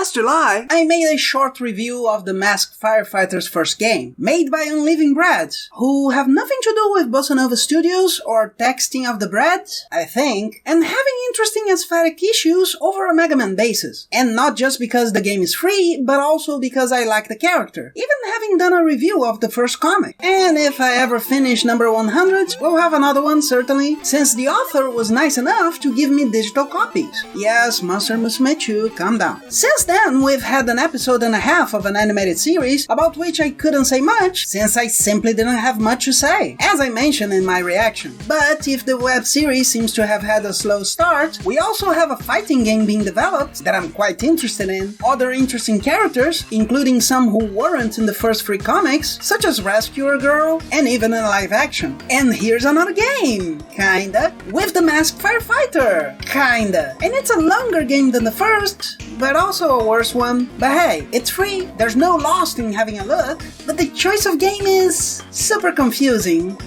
Last July, I made a short review of the Masked Firefighter's first game, made by Unliving Bread, who have nothing to do with Bossa Nova Studios or texting of the bread, I think, and having interesting aesthetic issues over a Mega Man basis. And not just because the game is free, but also because I like the character, even having done a review of the first comic. And if I ever finish number 100, we'll have another one certainly, since the author was nice enough to give me digital copies. Yes, Monster Musume Chu, calm down. Since then, we've had an episode and a half of an animated series about which I couldn't say much, since I simply didn't have much to say, as I mentioned in my reaction. But if the web series seems to have had a slow start, we also have a fighting game being developed that I'm quite interested in, other interesting characters, including some who weren't in the first 3 comics, such as Rescuer Girl, and even in live action. And here's another game, kinda, with the Masked Firefighter, kinda. And it's a longer game than the first, but also a worse one. But hey, it's free, there's no loss in having a look, but the choice of game is super confusing.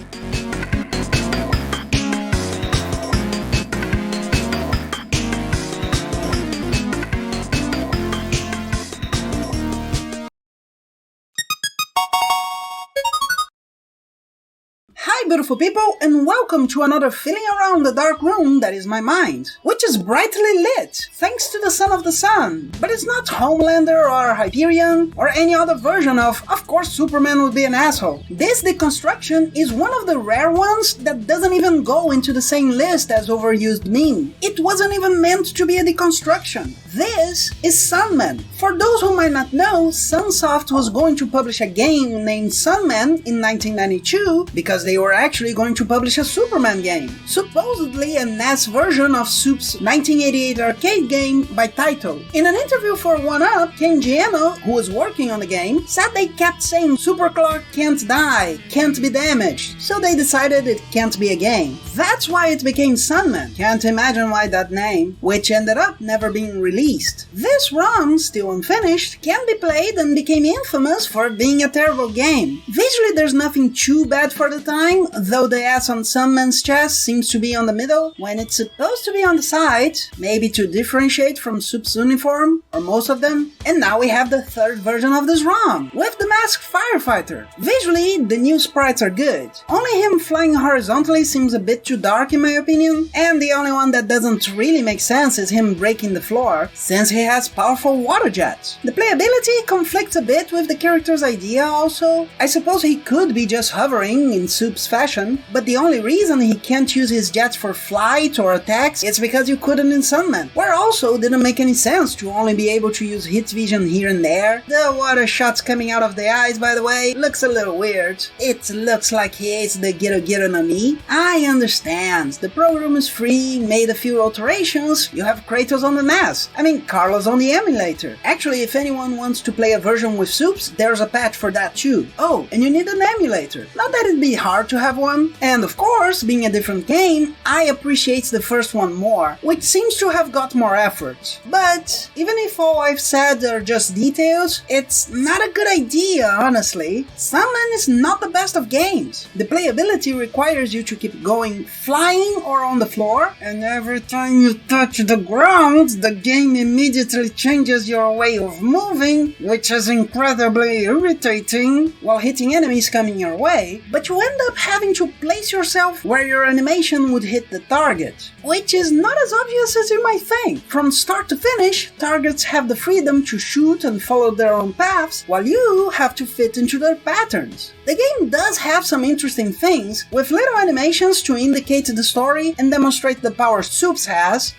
Hi beautiful people, and welcome to another feeling around the dark room that is my mind, which is brightly lit, thanks to the Son of the Sun. But it's not Homelander or Hyperion, or any other version of course Superman would be an asshole. This deconstruction is one of the rare ones that doesn't even go into the same list as overused meme. It wasn't even meant to be a deconstruction. This is Sunman. For those who might not know, Sunsoft was going to publish a game named Sunman in 1992 because they were actually going to publish a Superman game, supposedly a NES version of Soup's 1988 arcade game by Taito. In an interview for 1UP, Kenji Eno, who was working on the game, said they kept saying Super Clark can't die, can't be damaged, so they decided it can't be a game. That's why it became Sunman. Can't imagine why that name, which ended up never being released. This ROM, still unfinished, can be played and became infamous for being a terrible game. Visually there's nothing too bad for the time, though the S on Sunman's chest seems to be on the middle when it's supposed to be on the side, maybe to differentiate from Soup's uniform, or most of them. And now we have the third version of this ROM, with the Masked Firefighter. Visually, the new sprites are good. Only him flying horizontally seems a bit too dark in my opinion, and the only one that doesn't really make sense is him breaking the floor, since he has powerful water jets. The playability conflicts a bit with the character's idea also. I suppose he could be just hovering in Soup's fashion, but the only reason he can't use his jets for flight or attacks is because you couldn't in Sunman, where also didn't make any sense to only be able to use hit vision here and there. The water shots coming out of the eyes, by the way, looks a little weird. It looks like he hates the Giro no Mi. I understand, the program is free, made a few alterations, you have Kratos on the NES, Carlos on the emulator. Actually, if anyone wants to play a version with Soups, there's a patch for that too. Oh, and you need an emulator. Not that it'd be hard to have one. And of course, being a different game, I appreciate the first one more, which seems to have got more effort. But even if all I've said are just details, it's not a good idea, honestly. Sunman is not the best of games. The playability requires you to keep going flying or on the floor, and every time you touch the ground, the game immediately changes your way of moving, which is incredibly irritating while hitting enemies coming your way, but you end up having to place yourself where your animation would hit the target, which is not as obvious as you might think. From start to finish, targets have the freedom to shoot and follow their own paths, while you have to fit into their patterns. The game does have some interesting things, with little animations to indicate the story and demonstrate the power Soups has,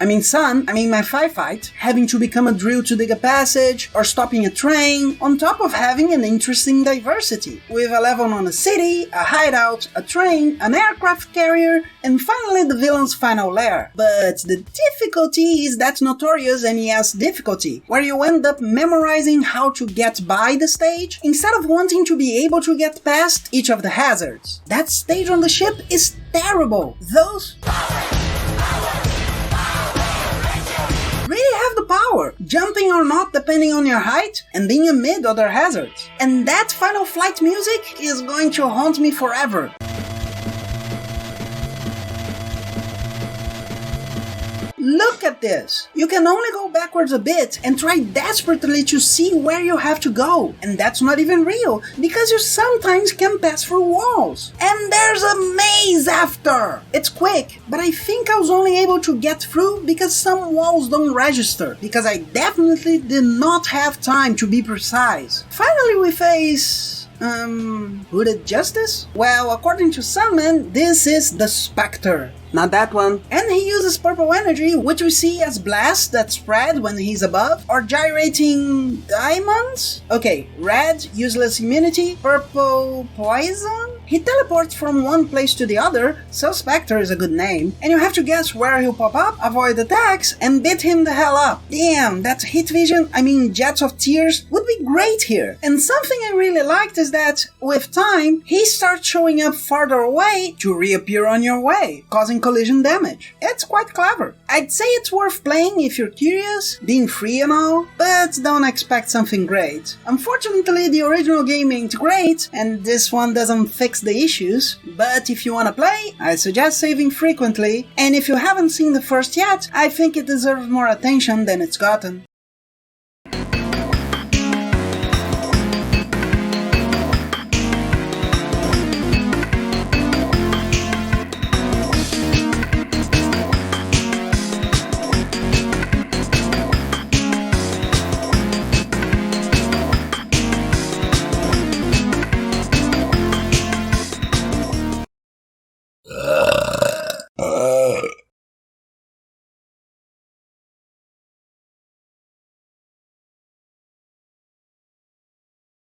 my Firefight, having to become a drill to dig a passage, or stopping a train, on top of having an interesting diversity, with a level on a city, a hideout, a train, an aircraft carrier, and finally the villain's final lair. But the difficulty is that notorious NES difficulty, where you end up memorizing how to get by the stage, instead of wanting to be able to get past each of the hazards. That stage on the ship is terrible. Those really have the power, jumping or not depending on your height, and being amid other hazards. And that final flight music is going to haunt me forever. Look at this. You can only go backwards a bit and try desperately to see where you have to go. And that's not even real, because you sometimes can pass through walls. And there's a maze after! It's quick, but I think I was only able to get through because some walls don't register, because I definitely did not have time to be precise. Finally we face... Hooded Justice? Well, according to Sunman, this is the Spectre. Not that one. And he uses purple energy, which we see as blasts that spread when he's above, or gyrating diamonds? Okay, red, useless immunity, purple, poison? He teleports from one place to the other, so Spectre is a good name, and you have to guess where he'll pop up, avoid attacks, and beat him the hell up. Damn, that heat vision, Jets of Tears, would be great here. And something I really liked is that, with time, he starts showing up farther away to reappear on your way, causing collision damage. It's quite clever. I'd say it's worth playing if you're curious, being free and all, but don't expect something great. Unfortunately, the original game ain't great, and this one doesn't fix the issues, but if you wanna play, I suggest saving frequently, and if you haven't seen the first yet, I think it deserves more attention than it's gotten.